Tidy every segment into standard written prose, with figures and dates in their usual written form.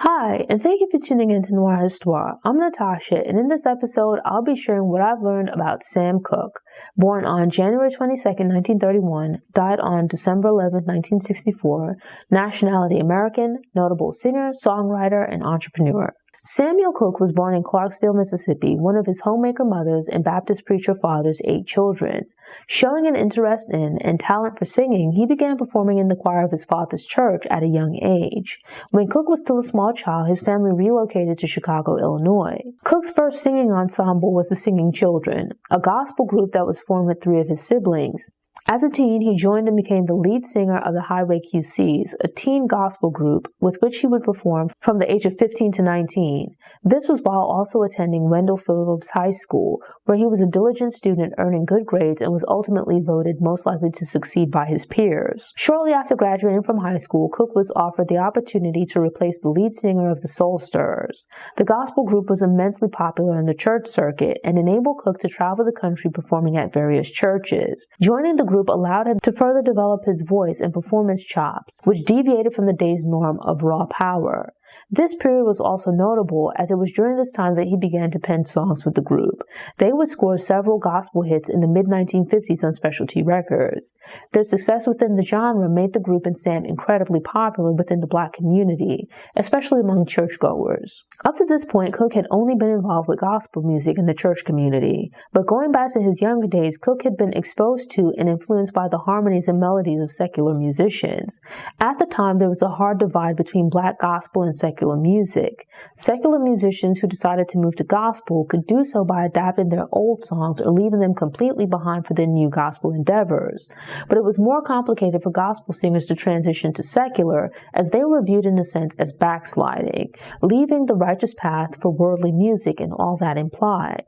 Hi, and thank you for tuning in to Noir Histoire. I'm Natasha, and in this episode, I'll be sharing what I've learned about Sam Cooke. Born on January 22nd, 1931, died on December 11th, 1964, nationality American, notable singer, songwriter, and entrepreneur. Samuel Cooke was born in Clarksdale, Mississippi, one of his homemaker mothers and Baptist preacher father's 8 children. Showing an interest in and talent for singing, he began performing in the choir of his father's church at a young age. When Cooke was still a small child, his family relocated to Chicago, Illinois. Cooke's first singing ensemble was the Singing Children, a gospel group that was formed with 3 of his siblings. As a teen, he joined and became the lead singer of the Highway QCs, a teen gospel group with which he would perform from the age of 15 to 19. This was while also attending Wendell Phillips High School, where he was a diligent student earning good grades and was ultimately voted most likely to succeed by his peers. Shortly after graduating from high school, Cooke was offered the opportunity to replace the lead singer of the Soul Stirrers. The gospel group was immensely popular in the church circuit and enabled Cooke to travel the country performing at various churches. Joining the group allowed him to further develop his voice and performance chops, which deviated from the day's norm of raw power. This period was also notable as it was during this time that he began to pen songs with the group. They would score several gospel hits in the mid-1950s on specialty records. Their success within the genre made the group and Sam incredibly popular within the Black community, especially among churchgoers. Up to this point, Cooke had only been involved with gospel music in the church community, but going back to his younger days, Cooke had been exposed to and influenced by the harmonies and melodies of secular musicians. At the time, there was a hard divide between Black gospel and secular music. Secular musicians who decided to move to gospel could do so by adapting their old songs or leaving them completely behind for their new gospel endeavors. But it was more complicated for gospel singers to transition to secular, as they were viewed in a sense as backsliding, leaving the righteous path for worldly music and all that implied.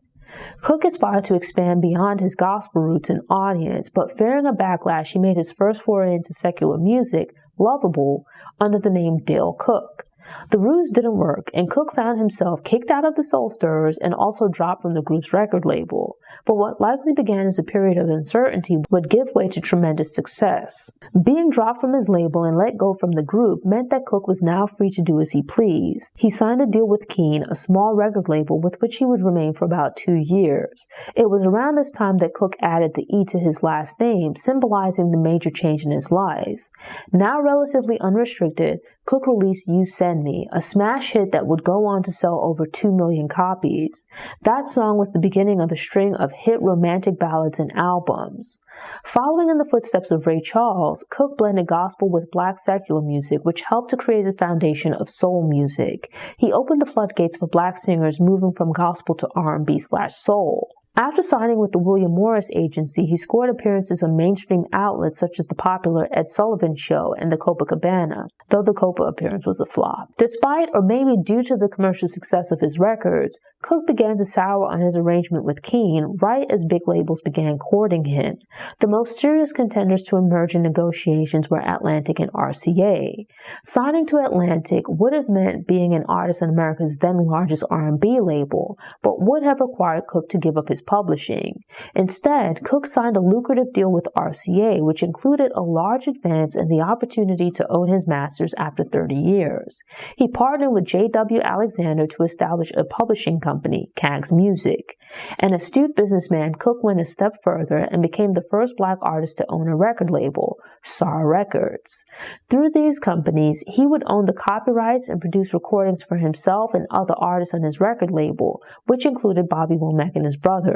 Cooke aspired to expand beyond his gospel roots and audience, but fearing a backlash, he made his first foray into secular music, Lovable, under the name Dale Cooke. The ruse didn't work, and Cooke found himself kicked out of the Soul Stirrers and also dropped from the group's record label. But what likely began as a period of uncertainty would give way to tremendous success. Being dropped from his label and let go from the group meant that Cooke was now free to do as he pleased. He signed a deal with Keene, a small record label with which he would remain for about 2 years. It was around this time that Cooke added the E to his last name, symbolizing the major change in his life. Now relatively unrestricted, Cooke released You Send Me, a smash hit that would go on to sell over 2 million copies. That song was the beginning of a string of hit romantic ballads and albums. Following in the footsteps of Ray Charles, Cooke blended gospel with Black secular music, which helped to create the foundation of soul music. He opened the floodgates for Black singers moving from gospel to R&B/soul. After signing with the William Morris Agency, he scored appearances on mainstream outlets such as the popular Ed Sullivan Show and the Copacabana, though the Copa appearance was a flop. Despite, or maybe due to the commercial success of his records, Cooke began to sour on his arrangement with Keene right as big labels began courting him. The most serious contenders to emerge in negotiations were Atlantic and RCA. Signing to Atlantic would have meant being an artist on America's then largest R&B label, but would have required Cooke to give up his publishing. Instead, Cooke signed a lucrative deal with RCA, which included a large advance and the opportunity to own his masters after 30 years. He partnered with J.W. Alexander to establish a publishing company, Kags Music. An astute businessman, Cooke went a step further and became the first Black artist to own a record label, SAR Records. Through these companies, he would own the copyrights and produce recordings for himself and other artists on his record label, which included Bobby Womack and his brothers.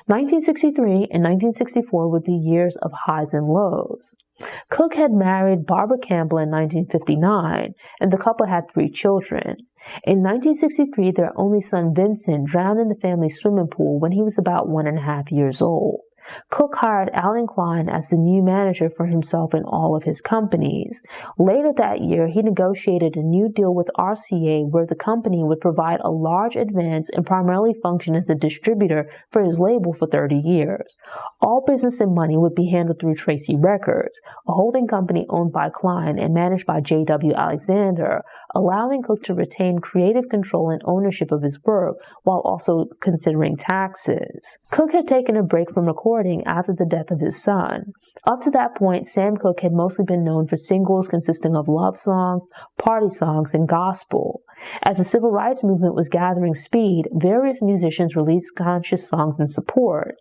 1963 and 1964 would be years of highs and lows. Cooke had married Barbara Campbell in 1959, and the couple had 3 children. In 1963, their only son Vincent drowned in the family swimming pool when he was about 1.5 years old. Cooke hired Allen Klein as the new manager for himself and all of his companies. Later that year, he negotiated a new deal with RCA where the company would provide a large advance and primarily function as a distributor for his label for 30 years. All business and money would be handled through Tracy Records, a holding company owned by Klein and managed by J.W. Alexander, allowing Cooke to retain creative control and ownership of his work while also considering taxes. Cooke had taken a break from recording recording after the death of his son. Up to that point, Sam Cooke had mostly been known for singles consisting of love songs, party songs, and gospel. As the civil rights movement was gathering speed, various musicians released conscious songs in support.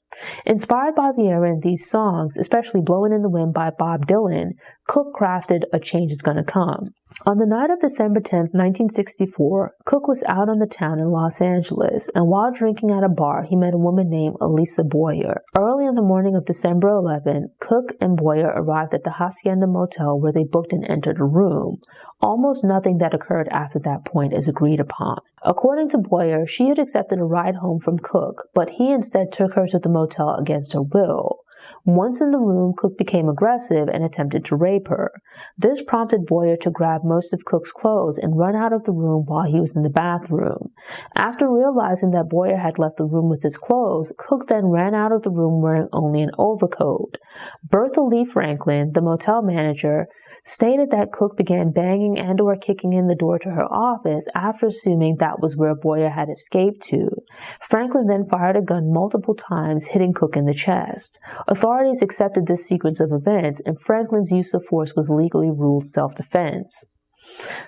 Inspired by the era in these songs, especially Blowin' in the Wind by Bob Dylan, Cooke crafted A Change Is Gonna Come. On the night of December 10, 1964, Cooke was out on the town in Los Angeles, and while drinking at a bar, he met a woman named Elisa Boyer. Early on the morning of December 11, Cooke and Boyer arrived at the Hacienda Motel where they booked and entered a room. Almost nothing that occurred after that point is agreed upon. According to Boyer, she had accepted a ride home from Cooke, but he instead took her to the motel against her will. Once in the room, Cooke became aggressive and attempted to rape her. This prompted Boyer to grab most of Cooke's clothes and run out of the room while he was in the bathroom. After realizing that Boyer had left the room with his clothes, Cooke then ran out of the room wearing only an overcoat. Bertha Lee Franklin, the motel manager, stated that Cooke began banging and or kicking in the door to her office after assuming that was where Boyer had escaped to. Franklin then fired a gun multiple times, hitting Cooke in the chest. Authorities accepted this sequence of events, and Franklin's use of force was legally ruled self-defense.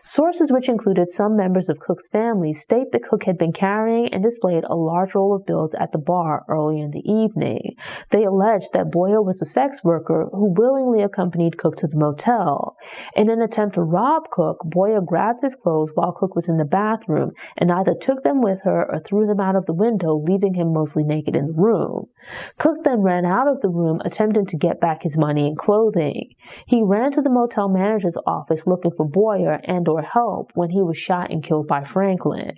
Sources, which included some members of Cooke's family, state that Cooke had been carrying and displayed a large roll of bills at the bar early in the evening. They alleged that Boyer was a sex worker who willingly accompanied Cooke to the motel. In an attempt to rob Cooke, Boyer grabbed his clothes while Cooke was in the bathroom and either took them with her or threw them out of the window, leaving him mostly naked in the room. Cooke then ran out of the room, attempting to get back his money and clothing. He ran to the motel manager's office looking for Boyer and or help when he was shot and killed by Franklin.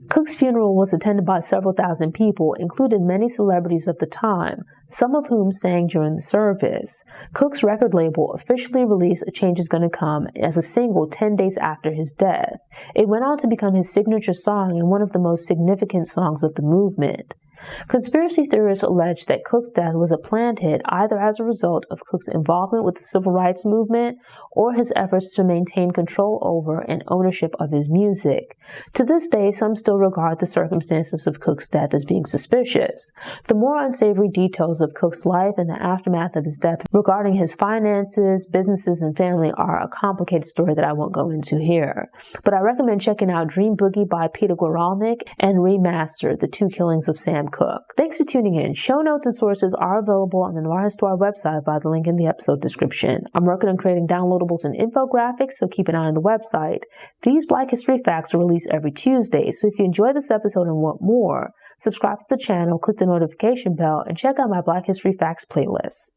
Cooke's funeral was attended by several thousand people, including many celebrities of the time, some of whom sang during the service. Cooke's record label officially released A Change Is Gonna Come as a single 10 days after his death. It went on to become his signature song and one of the most significant songs of the movement. Conspiracy theorists allege that Cooke's death was a planned hit either as a result of Cooke's involvement with the civil rights movement or his efforts to maintain control over and ownership of his music. To this day, some still regard the circumstances of Cooke's death as being suspicious. The more unsavory details of Cooke's life and the aftermath of his death regarding his finances, businesses, and family are a complicated story that I won't go into here. But I recommend checking out Dream Boogie by Peter Goralnik and Remastered, The Two Killings of Sam Cooke. Thanks for tuning in. Show notes and sources are available on the Noir Histoire website by the link in the episode description. I'm working on creating downloadables and infographics, so keep an eye on the website. These Black History Facts are released every Tuesday, so if you enjoyed this episode and want more, subscribe to the channel, click the notification bell, and check out my Black History Facts playlist.